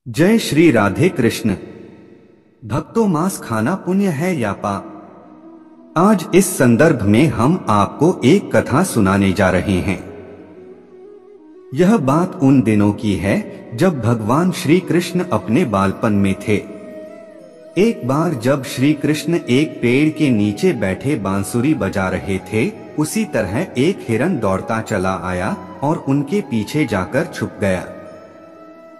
जय श्री राधे कृष्ण। भक्तों, मांस खाना पुण्य है या पाप? आज इस संदर्भ में हम आपको एक कथा सुनाने जा रहे हैं। यह बात उन दिनों की है जब भगवान श्री कृष्ण अपने बालपन में थे। एक बार जब श्री कृष्ण एक पेड़ के नीचे बैठे बांसुरी बजा रहे थे, उसी तरह एक हिरन दौड़ता चला आया और उनके पीछे जाकर छुप गया।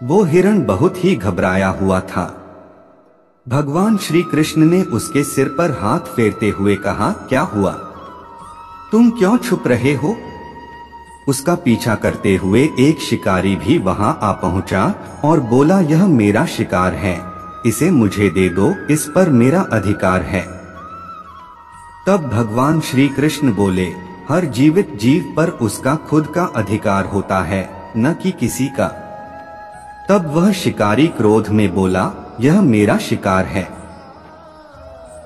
वो हिरन बहुत ही घबराया हुआ था। भगवान श्री कृष्ण ने उसके सिर पर हाथ फेरते हुए कहा, क्या हुआ? तुम क्यों छुप रहे हो? उसका पीछा करते हुए एक शिकारी भी वहां आ पहुंचा और बोला, यह मेरा शिकार है, इसे मुझे दे दो, इस पर मेरा अधिकार है। तब भगवान श्री कृष्ण बोले, हर जीवित जीव पर उसका खुद का अधिकार होता है, न कि किसी का। तब वह शिकारी क्रोध में बोला, यह मेरा शिकार है,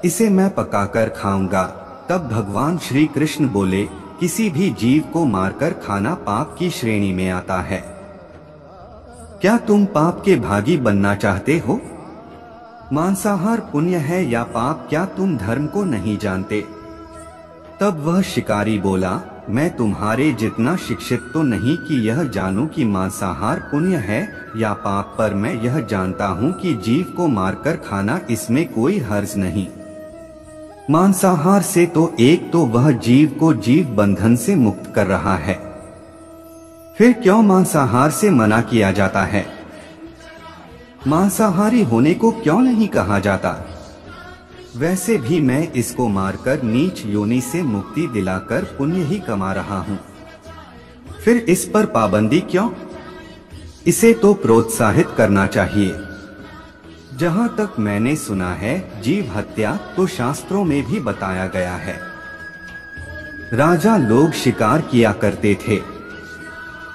इसे मैं पकाकर खाऊंगा। तब भगवान श्री कृष्ण बोले, किसी भी जीव को मारकर खाना पाप की श्रेणी में आता है। क्या तुम पाप के भागी बनना चाहते हो? मांसाहार पुण्य है या पाप, क्या तुम धर्म को नहीं जानते? तब वह शिकारी बोला, मैं तुम्हारे जितना शिक्षित तो नहीं कि यह जानूं कि मांसाहार पुण्य है या पाप, पर मैं यह जानता हूं कि जीव को मारकर खाना, इसमें कोई हर्ज नहीं। मांसाहार से तो एक तो वह जीव को जीव बंधन से मुक्त कर रहा है, फिर क्यों मांसाहार से मना किया जाता है? मांसाहारी होने को क्यों नहीं कहा जाता? वैसे भी मैं इसको मारकर नीच योनि से मुक्ति दिलाकर पुण्य ही कमा रहा हूँ, फिर इस पर पाबंदी क्यों? इसे तो प्रोत्साहित करना चाहिए। जहाँ तक मैंने सुना है, जीव हत्या तो शास्त्रों में भी बताया गया है। राजा लोग शिकार किया करते थे।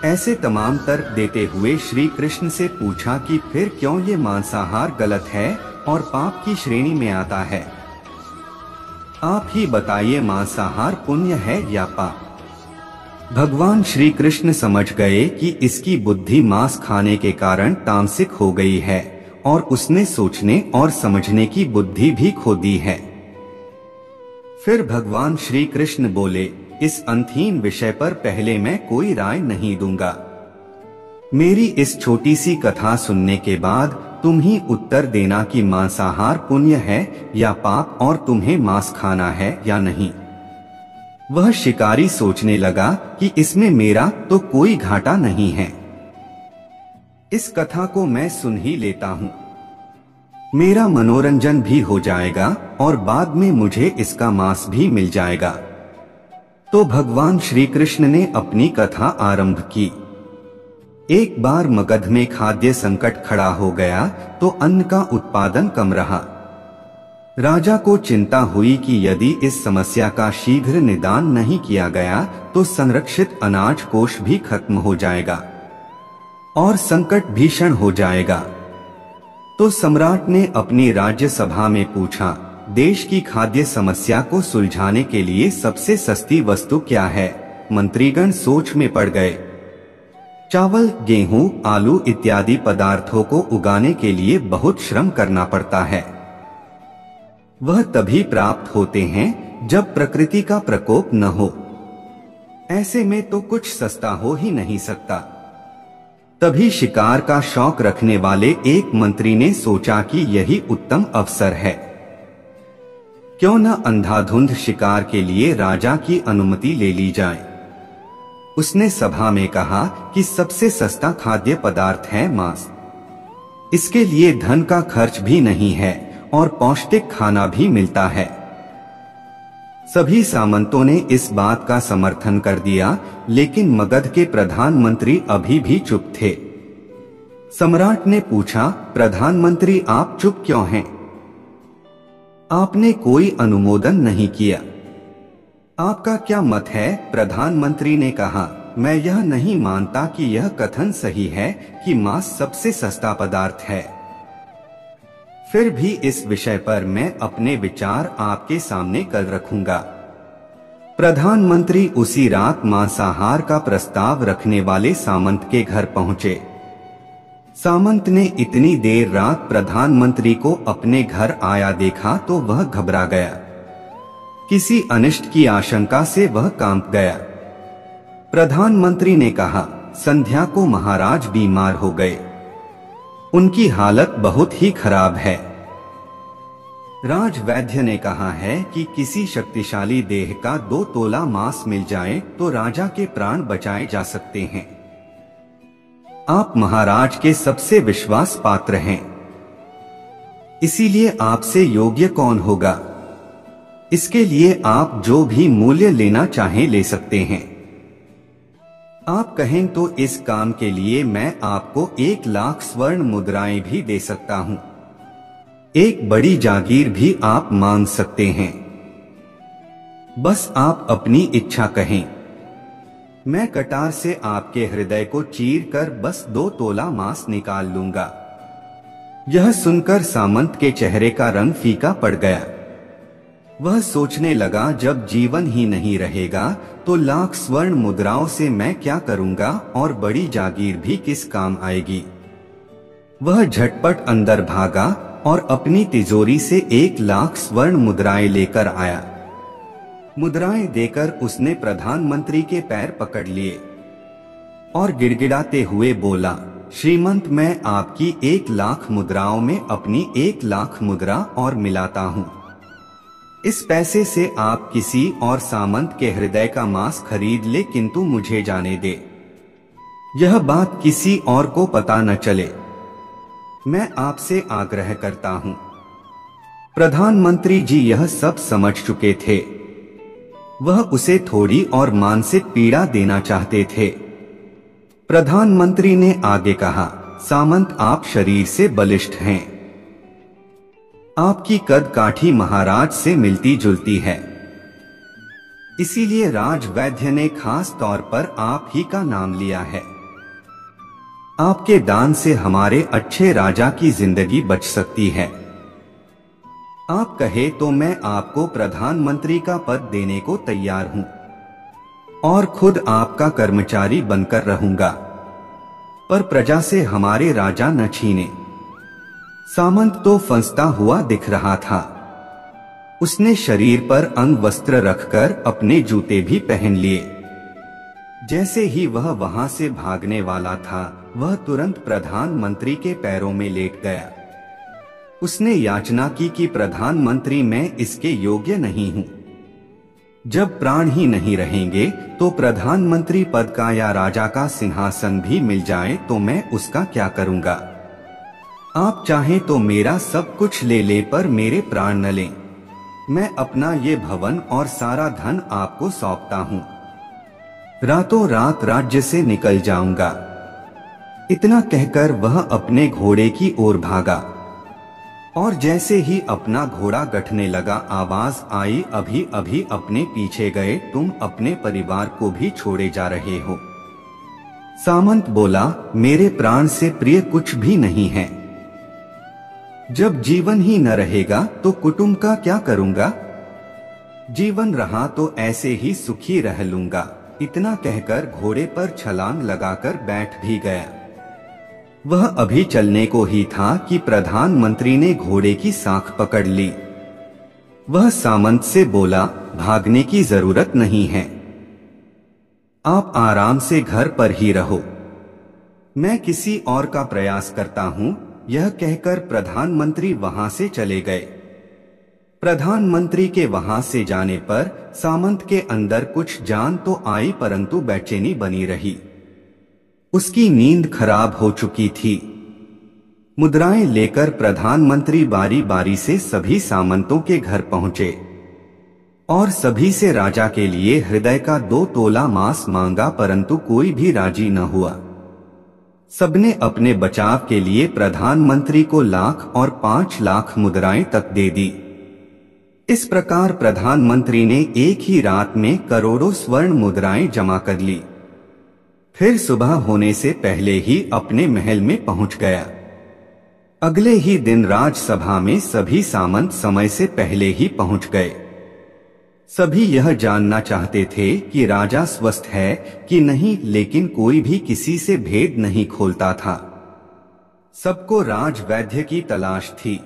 ऐसे तमाम तर्क देते हुए श्री कृष्ण से पूछा कि फिर क्यों ये मांसाहार गलत है और पाप की श्रेणी में आता है? आप ही बताइए, मांसाहार पुण्य है या पाप? भगवान श्री कृष्ण समझ गए कि इसकी बुद्धि मांस खाने के कारण तामसिक हो गई है और उसने सोचने और समझने की बुद्धि भी खो दी है। फिर भगवान श्री कृष्ण बोले, इस अंतहीन विषय पर पहले मैं कोई राय नहीं दूंगा। मेरी इस छोटी सी कथा सुनने के बाद तुम ही उत्तर देना कि मांसाहार पुण्य है या पाप और तुम्हें मांस खाना है या नहीं। वह शिकारी सोचने लगा कि इसमें मेरा तो कोई घाटा नहीं है, इस कथा को मैं सुन ही लेता हूँ, मेरा मनोरंजन भी हो जाएगा और बाद में मुझे इसका मांस भी मिल जाएगा। तो भगवान श्री कृष्ण ने अपनी कथा आरंभ की। एक बार मगध में खाद्य संकट खड़ा हो गया तो अन्न का उत्पादन कम रहा। राजा को चिंता हुई कि यदि इस समस्या का शीघ्र निदान नहीं किया गया तो संरक्षित अनाज कोष भी खत्म हो जाएगा और संकट भीषण हो जाएगा। तो सम्राट ने अपनी राज्य सभा में पूछा, देश की खाद्य समस्या को सुलझाने के लिए सबसे सस्ती वस्तु क्या है? मंत्रीगण सोच में पड़ गए। चावल, गेहूं, आलू इत्यादि पदार्थों को उगाने के लिए बहुत श्रम करना पड़ता है। वह तभी प्राप्त होते हैं जब प्रकृति का प्रकोप न हो। ऐसे में तो कुछ सस्ता हो ही नहीं सकता। तभी शिकार का शौक रखने वाले एक मंत्री ने सोचा कि यही उत्तम अवसर है, क्यों न अंधाधुंध शिकार के लिए राजा की अनुमति ले ली जाए। उसने सभा में कहा कि सबसे सस्ता खाद्य पदार्थ है मांस। इसके लिए धन का खर्च भी नहीं है और पौष्टिक खाना भी मिलता है। सभी सामंतों ने इस बात का समर्थन कर दिया, लेकिन मगध के प्रधानमंत्री अभी भी चुप थे। सम्राट ने पूछा, प्रधानमंत्री आप चुप क्यों हैं? आपने कोई अनुमोदन नहीं किया, आपका क्या मत है? प्रधानमंत्री ने कहा, मैं यह नहीं मानता कि यह कथन सही है कि मांस सबसे सस्ता पदार्थ है। फिर भी इस विषय पर मैं अपने विचार आपके सामने कल रखूंगा। प्रधानमंत्री उसी रात मांसाहार का प्रस्ताव रखने वाले सामंत के घर पहुंचे। सामंत ने इतनी देर रात प्रधानमंत्री को अपने घर आया देखा तो वह घबरा गया। किसी अनिष्ट की आशंका से वह कांप गया। प्रधानमंत्री ने कहा, संध्या को महाराज बीमार हो गए, उनकी हालत बहुत ही खराब है। राजवैद्य ने कहा है कि किसी शक्तिशाली देह का 2 तोला मांस मिल जाए तो राजा के प्राण बचाए जा सकते हैं। आप महाराज के सबसे विश्वास पात्र हैं, इसीलिए आपसे योग्य कौन होगा। इसके लिए आप जो भी मूल्य लेना चाहें ले सकते हैं। आप कहें तो इस काम के लिए मैं आपको 1 लाख स्वर्ण मुद्राएं भी दे सकता हूं। एक बड़ी जागीर भी आप मांग सकते हैं। बस आप अपनी इच्छा कहें, मैं कटार से आपके हृदय को चीर कर बस 2 तोला मांस निकाल लूंगा। यह सुनकर सामंत के चेहरे का रंग फीका पड़ गया। वह सोचने लगा, जब जीवन ही नहीं रहेगा तो लाख स्वर्ण मुद्राओं से मैं क्या करूंगा और बड़ी जागीर भी किस काम आएगी। वह झटपट अंदर भागा और अपनी तिजोरी से 1 लाख स्वर्ण मुद्राएं लेकर आया। मुद्राएं देकर उसने प्रधानमंत्री के पैर पकड़ लिए और गिड़गिड़ाते हुए बोला, श्रीमंत, मैं आपकी 1 लाख मुद्राओं में अपनी 1 लाख मुद्रा और मिलाता हूं। इस पैसे से आप किसी और सामंत के हृदय का मांस खरीद ले, किंतु मुझे जाने दे, यह बात किसी और को पता न चले। मैं आपसे आग्रह करता हूं। प्रधानमंत्री जी यह सब समझ चुके थे। वह उसे थोड़ी और मानसिक पीड़ा देना चाहते थे। प्रधानमंत्री ने आगे कहा, सामंत, आप शरीर से बलिष्ठ हैं। आपकी कद काठी महाराज से मिलती जुलती है, इसीलिए राजवैद्य ने खास तौर पर आप ही का नाम लिया है। आपके दान से हमारे अच्छे राजा की जिंदगी बच सकती है। आप कहे तो मैं आपको प्रधानमंत्री का पद देने को तैयार हूं और खुद आपका कर्मचारी बनकर रहूंगा, पर प्रजा से हमारे राजा न छीने। सामंत तो फंसता हुआ दिख रहा था। उसने शरीर पर अंग वस्त्र रखकर अपने जूते भी पहन लिए। जैसे ही वह वहां से भागने वाला था, वह तुरंत प्रधानमंत्री के पैरों में लेट गया। उसने याचना की कि प्रधानमंत्री, मैं इसके योग्य नहीं हूं। जब प्राण ही नहीं रहेंगे तो प्रधानमंत्री पद का या राजा का सिंहासन भी मिल जाए तो मैं उसका क्या करूंगा। आप चाहें तो मेरा सब कुछ ले ले, पर मेरे प्राण न लें। मैं अपना ये भवन और सारा धन आपको सौंपता हूं। रातों रात राज्य से निकल जाऊंगा। इतना कहकर वह अपने घोड़े की ओर भागा और जैसे ही अपना घोड़ा गठने लगा, आवाज आई, अभी अभी अपने पीछे गए तुम अपने परिवार को भी छोड़े जा रहे हो। सामंत बोला, मेरे प्राण से प्रिय कुछ भी नहीं है। जब जीवन ही न रहेगा तो कुटुंब का क्या करूंगा। जीवन रहा तो ऐसे ही सुखी रह लूंगा। इतना कहकर घोड़े पर छलांग लगाकर बैठ भी गया। वह अभी चलने को ही था कि प्रधानमंत्री ने घोड़े की साख पकड़ ली। वह सामंत से बोला, भागने की जरूरत नहीं है, आप आराम से घर पर ही रहो, मैं किसी और का प्रयास करता हूं। यह कहकर प्रधानमंत्री वहां से चले गए। प्रधानमंत्री के वहां से जाने पर सामंत के अंदर कुछ जान तो आई, परंतु बेचैनी बनी रही। उसकी नींद खराब हो चुकी थी। मुद्राएं लेकर प्रधानमंत्री बारी बारी से सभी सामंतों के घर पहुंचे और सभी से राजा के लिए हृदय का 2 तोला मांस मांगा, परंतु कोई भी राजी न हुआ। सबने अपने बचाव के लिए प्रधानमंत्री को लाख और 5 लाख मुद्राएं तक दे दी। इस प्रकार प्रधानमंत्री ने एक ही रात में करोड़ों स्वर्ण मुद्राएं जमा कर ली। फिर सुबह होने से पहले ही अपने महल में पहुंच गया। अगले ही दिन राजसभा में सभी सामंत समय से पहले ही पहुंच गए। सभी यह जानना चाहते थे कि राजा स्वस्थ है कि नहीं, लेकिन कोई भी किसी से भेद नहीं खोलता था। सबको राजवैद्य की तलाश थी।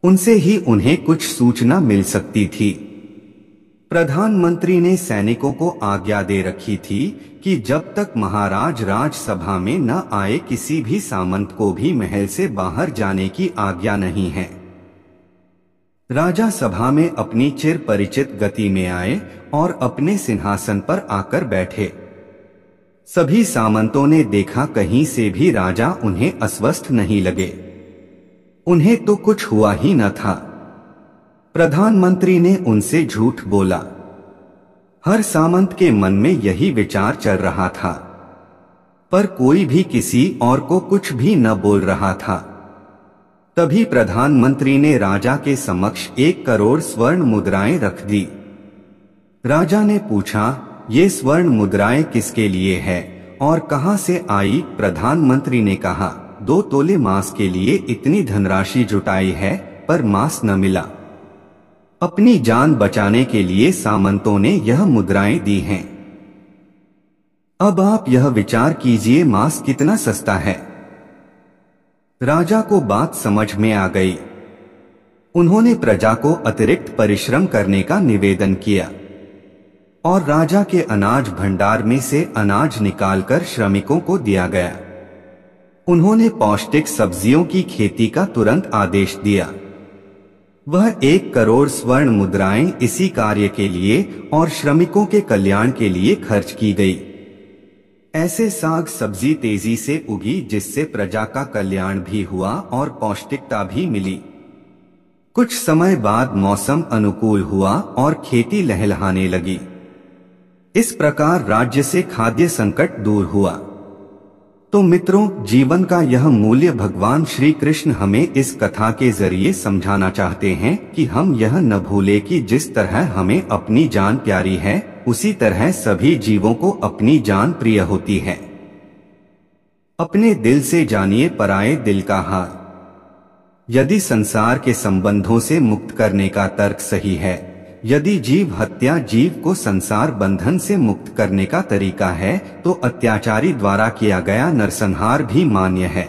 उनसे ही उन्हें कुछ सूचना मिल सकती थी। प्रधानमंत्री ने सैनिकों को आज्ञा दे रखी थी कि जब तक महाराज राजसभा में न आए किसी भी सामंत को भी महल से बाहर जाने की आज्ञा नहीं है। राजा सभा में अपनी चिर परिचित गति में आए और अपने सिंहासन पर आकर बैठे। सभी सामंतों ने देखा कहीं से भी राजा उन्हें अस्वस्थ नहीं लगे। उन्हें तो कुछ हुआ ही न था। प्रधानमंत्री ने उनसे झूठ बोला। हर सामंत के मन में यही विचार चल रहा था, पर कोई भी किसी और को कुछ भी न बोल रहा था। तभी प्रधानमंत्री ने राजा के समक्ष 1 करोड़ स्वर्ण मुद्राएं रख दी। राजा ने पूछा, ये स्वर्ण मुद्राएं किसके लिए है और कहां से आई? प्रधानमंत्री ने कहा, 2 तोले मांस के लिए इतनी धनराशि जुटाई है, पर मांस न मिला। अपनी जान बचाने के लिए सामंतों ने यह मुद्राएं दी हैं। अब आप यह विचार कीजिए मांस कितना सस्ता है। राजा को बात समझ में आ गई। उन्होंने प्रजा को अतिरिक्त परिश्रम करने का निवेदन किया और राजा के अनाज भंडार में से अनाज निकालकर श्रमिकों को दिया गया। उन्होंने पौष्टिक सब्जियों की खेती का तुरंत आदेश दिया। वह 1 करोड़ स्वर्ण मुद्राएं इसी कार्य के लिए और श्रमिकों के कल्याण के लिए खर्च की गई। ऐसे साग सब्जी तेजी से उगी जिससे प्रजा का कल्याण भी हुआ और पौष्टिकता भी मिली। कुछ समय बाद मौसम अनुकूल हुआ और खेती लहलहाने लगी। इस प्रकार राज्य से खाद्य संकट दूर हुआ। तो मित्रों, जीवन का यह मूल्य भगवान श्री कृष्ण हमें इस कथा के जरिए समझाना चाहते हैं कि हम यह न भूलें कि जिस तरह हमें अपनी जान प्यारी है, उसी तरह सभी जीवों को अपनी जान प्रिय होती है। अपने दिल से जानिए पराये दिल का हाल। यदि संसार के संबंधों से मुक्त करने का तर्क सही है, यदि जीव हत्या जीव को संसार बंधन से मुक्त करने का तरीका है, तो अत्याचारी द्वारा किया गया नरसंहार भी मान्य है।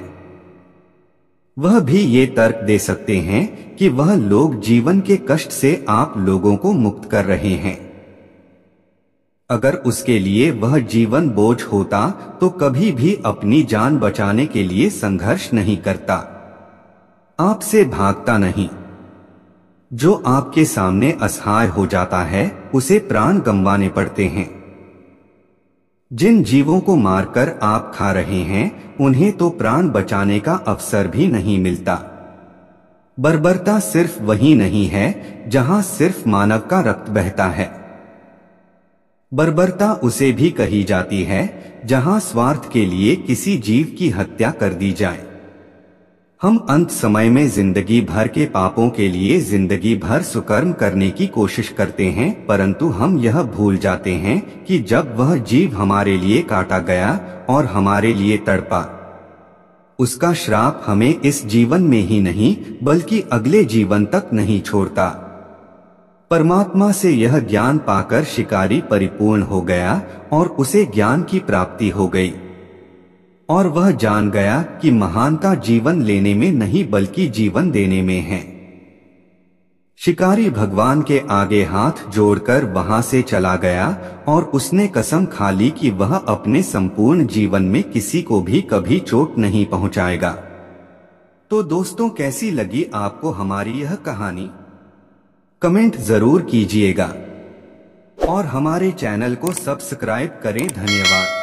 वह भी ये तर्क दे सकते हैं कि वह लोग जीवन के कष्ट से आप लोगों को मुक्त कर रहे हैं। अगर उसके लिए वह जीवन बोझ होता तो कभी भी अपनी जान बचाने के लिए संघर्ष नहीं करता, आपसे भागता नहीं। जो आपके सामने असहाय हो जाता है, उसे प्राण गंवाने पड़ते हैं। जिन जीवों को मारकर आप खा रहे हैं, उन्हें तो प्राण बचाने का अवसर भी नहीं मिलता। बर्बरता सिर्फ वही नहीं है जहां सिर्फ मानव का रक्त बहता है। बर्बरता उसे भी कही जाती है जहां स्वार्थ के लिए किसी जीव की हत्या कर दी जाए। हम अंत समय में जिंदगी भर के पापों के लिए जिंदगी भर सुकर्म करने की कोशिश करते हैं, परंतु हम यह भूल जाते हैं कि जब वह जीव हमारे लिए काटा गया और हमारे लिए तड़पा, उसका श्राप हमें इस जीवन में ही नहीं बल्कि अगले जीवन तक नहीं छोड़ता। परमात्मा से यह ज्ञान पाकर शिकारी परिपूर्ण हो गया और उसे ज्ञान की प्राप्ति हो गई और वह जान गया कि महानता जीवन लेने में नहीं बल्कि जीवन देने में है। शिकारी भगवान के आगे हाथ जोड़कर वहां से चला गया और उसने कसम खा ली कि वह अपने संपूर्ण जीवन में किसी को भी कभी चोट नहीं पहुंचाएगा। तो दोस्तों, कैसी लगी आपको हमारी यह कहानी? कमेंट जरूर कीजिएगा और हमारे चैनल को सब्सक्राइब करें। धन्यवाद।